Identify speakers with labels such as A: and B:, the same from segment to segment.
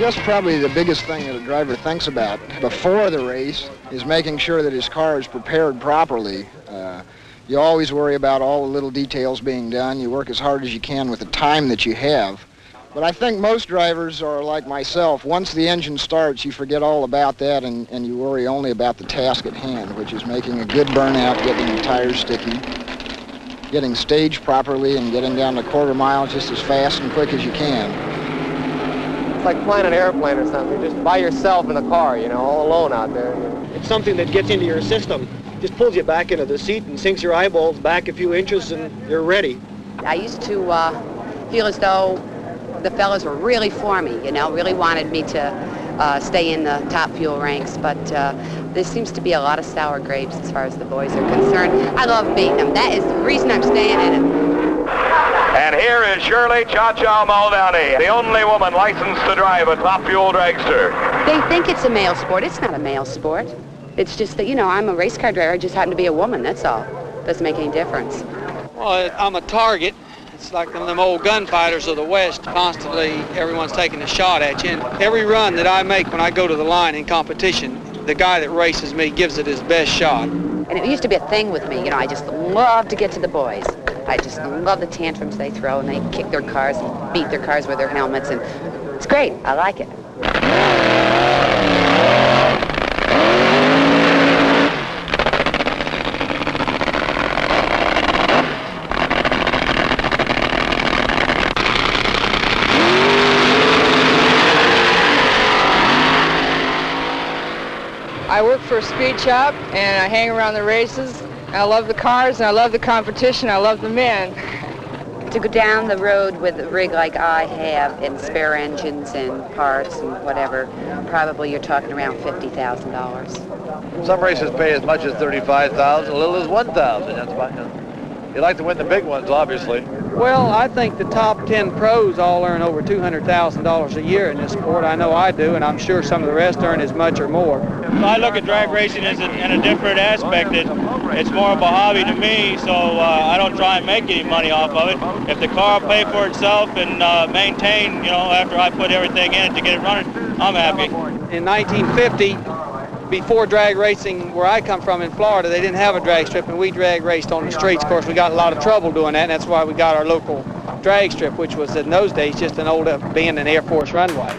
A: guess probably the biggest thing that a driver thinks about before the race is making sure that his car is prepared properly. You always worry about all the little details being done. You work as hard as you can with the time that you have. But I think most drivers are like myself. Once the engine starts, you forget all about that and you worry only about the task at hand, which is making a good burnout, getting the tires sticky, getting staged properly, and getting down the quarter mile just as fast and quick as you can.
B: It's like flying an airplane or something. You're just by yourself in the car, you know, all alone out there.
C: It's something that gets into your system. Just pulls you back into the seat and sinks your eyeballs back a few inches and you're ready.
D: I used to feel as though the fellas were really for me, you know, really wanted me to stay in the top fuel ranks, but there seems to be a lot of sour grapes as far as the boys are concerned. I love beating them. That is the reason I'm staying in it.
E: And here is Shirley Cha-Cha Muldowney, the only woman licensed to drive a top fuel dragster.
D: They think it's a male sport. It's not a male sport. It's just that, you know, I'm a race car driver. I just happen to be a woman, that's all. Doesn't make any difference.
F: Well, I'm a target. It's like them old gunfighters of the West. Constantly, everyone's taking a shot at you. And every run that I make when I go to the line in competition, the guy that races me gives it his best shot.
D: And it used to be a thing with me, you know, I just love to get to the boys. I just love the tantrums they throw, and they kick their cars and beat their cars with their helmets, and it's great. I like it.
G: I work for a speed shop and I hang around the races. I love the cars and I love the competition. I love the men.
D: To go down the road with a rig like I have and spare engines and parts and whatever, probably you're talking around $50,000.
H: Some races pay as much as $35,000, a little as $1,000. That's fine. You like to win the big ones, obviously.
F: Well, I think the top 10 pros all earn over $200,000 a year in this sport. I know I do, and I'm sure some of the rest earn as much or more.
I: I look at drag racing as in a different aspect. It's more of a hobby to me, so I don't try and make any money off of it. If the car will pay for itself and maintain, you know, after I put everything in it to get it running, I'm happy.
F: In 1950, before drag racing, where I come from in Florida, they didn't have a drag strip, and we drag raced on the streets. Of course, we got a lot of trouble doing that, and that's why we got our local drag strip, which was in those days just an old abandoned Air Force runway.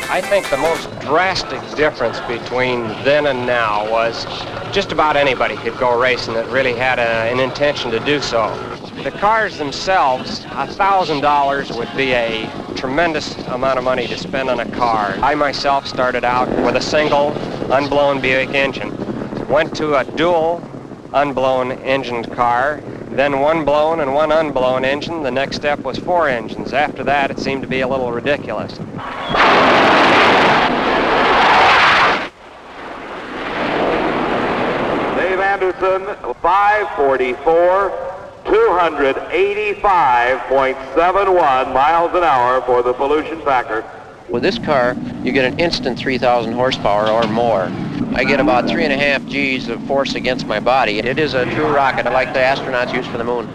B: I think the most drastic difference between then and now was just about anybody could go racing that really had an intention to do so. The cars themselves, $1,000 would be a tremendous amount of money to spend on a car. I myself started out with a single unblown Buick engine, went to a dual unblown engined car, then one blown and one unblown engine. The next step was 4 engines. After that, it seemed to be a little ridiculous.
E: Dave Anderson, 544, 285.71 miles an hour for the pollution packer.
J: With this car, you get an instant 3,000 horsepower or more. I get about 3.5 G's of force against my body. It is a true rocket, like the astronauts use for the moon.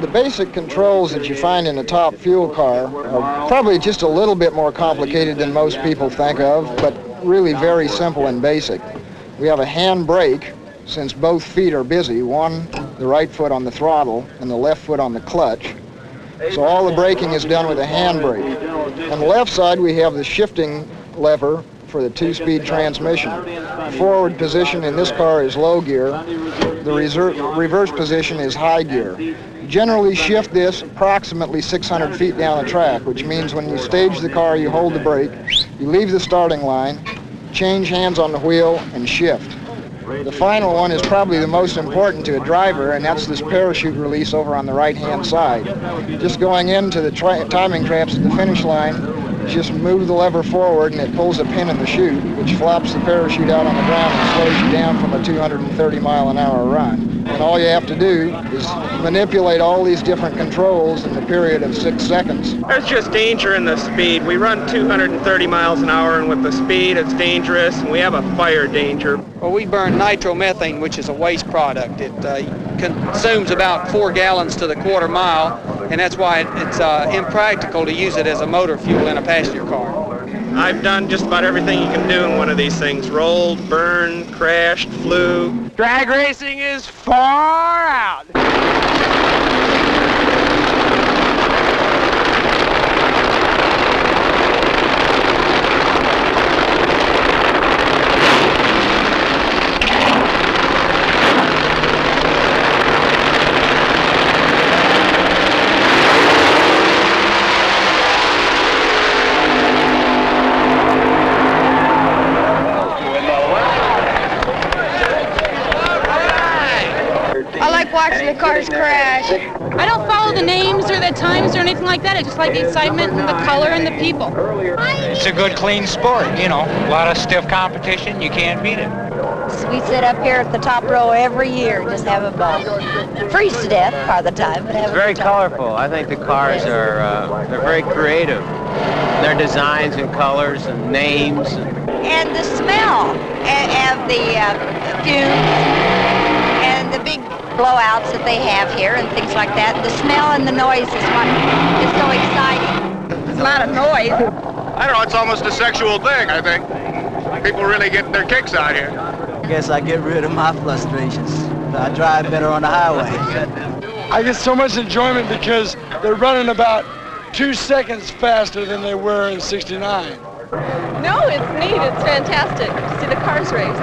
A: The basic controls that you find in a top fuel car are probably just a little bit more complicated than most people think of, but really very simple and basic. We have a hand brake, since both feet are busy, one, the right foot on the throttle, and the left foot on the clutch. So all the braking is done with a hand brake. On the left side, we have the shifting lever for the 2-speed transmission. Forward position in this car is low gear. The reverse position is high gear. Generally shift this approximately 600 feet down the track, which means when you stage the car, you hold the brake, you leave the starting line, change hands on the wheel, and shift. The final one is probably the most important to a driver, and that's this parachute release over on the right-hand side. Just going into the timing traps at the finish line, just move the lever forward and it pulls a pin in the chute, which flops the parachute out on the ground and slows you down from a 230-mile-an-hour run. And all you have to do is manipulate all these different controls in the period of 6 seconds.
K: There's just danger in the speed. We run 230 miles an hour, and with the speed, it's dangerous, and we have a fire danger.
F: Well, we burn nitromethane, which is a waste product. It consumes about 4 gallons to the quarter mile, and that's why it's impractical to use it as a motor fuel in a passenger car.
K: I've done just about everything you can do in one of these things. Rolled, burned, crashed, flew.
B: Drag racing is far out.
L: Watching the cars crash. I don't follow the names or the times or anything like that. I just like the excitement and the color and the people.
M: It's a good, clean sport, you know. A lot of stiff competition. You can't beat it.
N: We sit up here at the top row every year and just have a ball. Freeze to death part of the time, but have
B: It's very colorful. I think the cars are they're very creative. Their designs and colors and names.
N: And the smell of the fumes and the big blowouts that they have here and things like that. The smell and the noise is what is so exciting. There's a lot of noise.
E: I don't know, it's almost a sexual thing, I think. People really get their kicks out here.
O: I guess I get rid of my frustrations. I drive better on the highway.
P: I get so much enjoyment because they're running about 2 seconds faster than they were in '69.
Q: No, it's neat. It's fantastic to see the cars race.